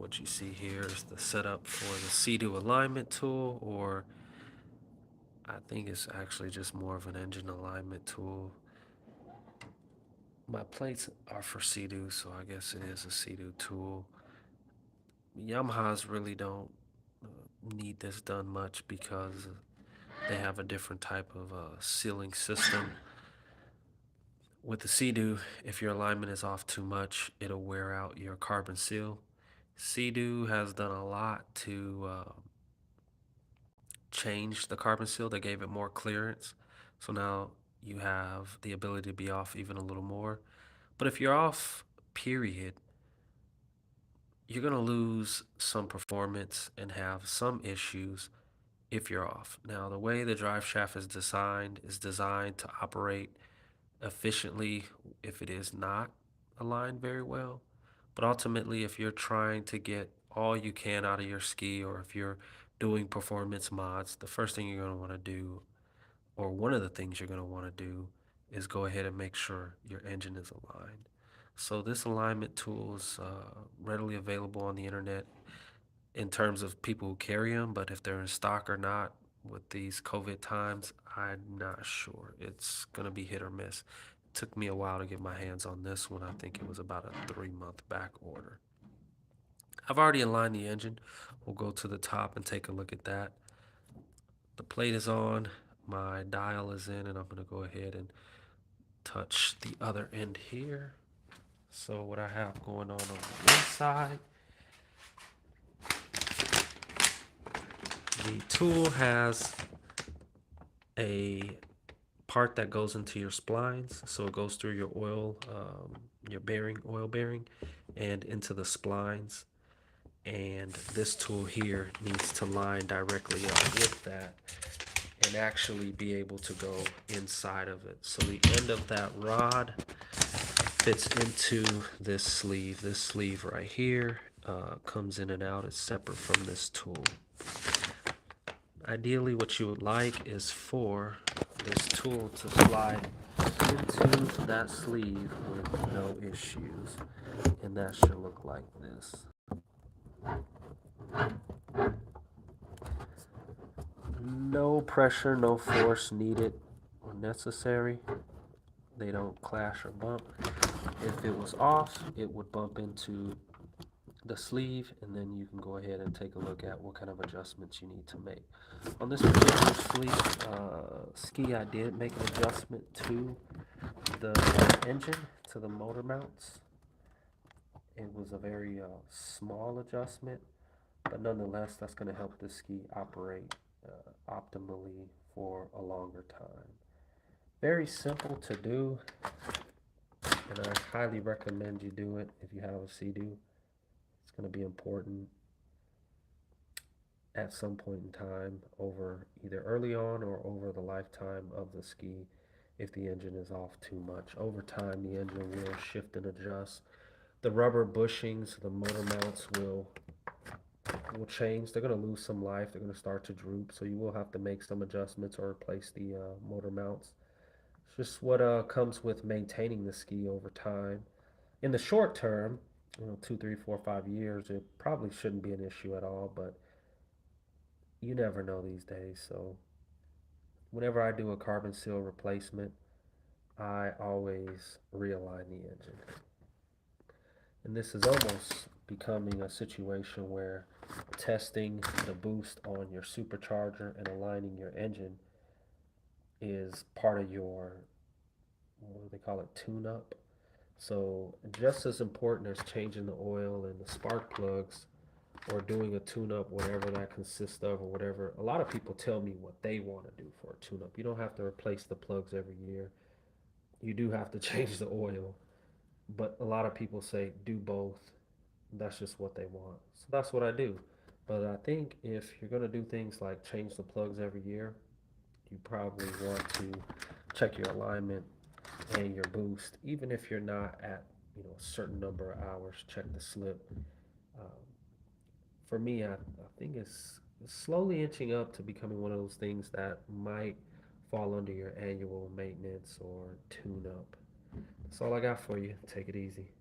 What you see here is the setup for the Sea-Doo alignment tool, or I think it's actually just more of an engine alignment tool. My plates are for Sea-Doo, so I guess it is a Sea-Doo tool. Yamahas really don't need this done much because they have a different type of sealing system. With the Sea-Doo, if your alignment is off too much, it'll wear out your carbon seal. Sea-Doo has done a lot to change the carbon seal. They gave it more clearance. So now you have the ability to be off even a little more. But if you're off, period, you're going to lose some performance and have some issues if you're off. Now, the way the drive shaft is designed to operate efficiently if it is not aligned very well. But ultimately, if you're trying to get all you can out of your ski, or if you're doing performance mods, the first thing you're going to want to do, or one of the things you're going to want to do, is go ahead and make sure your engine is aligned. So this alignment tool is readily available on the internet in terms of people who carry them, but if they're in stock or not with these COVID times, I'm not sure. It's going to be hit or miss. It took me a while to get my hands on this one. I think it was about a 3-month back order. I've already aligned the engine. We'll go to the top and take a look at that. The plate is on, my dial is in, and I'm going to go ahead and touch the other end here. So what I have going on the inside, the tool has a part that goes into your splines. So it goes through your oil bearing, and into the splines. And this tool here needs to line directly up with that and actually be able to go inside of it. So the end of that rod fits into this sleeve. This sleeve right here comes in and out. It's separate from this tool. Ideally, what you would like is for this tool to slide into that sleeve with no issues. And that should look like this. No pressure, no force needed or necessary. They don't clash or bump. If it was off, it would bump into the sleeve, and then you can go ahead and take a look at what kind of adjustments you need to make. On this particular ski, I did make an adjustment to the engine, to the motor mounts. It was a very small adjustment, but nonetheless, that's going to help the ski operate optimally for a longer time. Very simple to do, and I highly recommend you do it if you have a Sea-Doo. It's going to be important at some point in time, over either early on or over the lifetime of the ski, if the engine is off too much. Over time, the engine will shift and adjust. The rubber bushings, the motor mounts will change. They're going to lose some life. They're going to start to droop, so you will have to make some adjustments or replace the motor mounts. It's just what comes with maintaining the ski over time. In the short term, 2, 3, 4, 5 years, it probably shouldn't be an issue at all, but you never know these days. So whenever I do a carbon seal replacement, I always realign the engine. And this is almost becoming a situation where testing the boost on your supercharger and aligning your engine is part of your, what do they call it, tune up. So just as important as changing the oil and the spark plugs, or doing a tune-up, whatever that consists of, or whatever. A lot of people tell me what they want to do for a tune-up. You don't have to replace the plugs every year. You do have to change the oil, but a lot of people say do both. That's just what they want. So that's what I do. But I think if you're going to do things like change the plugs every year, you probably want to check your alignment and your boost. Even if you're not at a certain number of hours, check the slip. Um, for me, I think it's slowly inching up to becoming one of those things that might fall under your annual maintenance or tune up. That's all I got for you. Take it easy.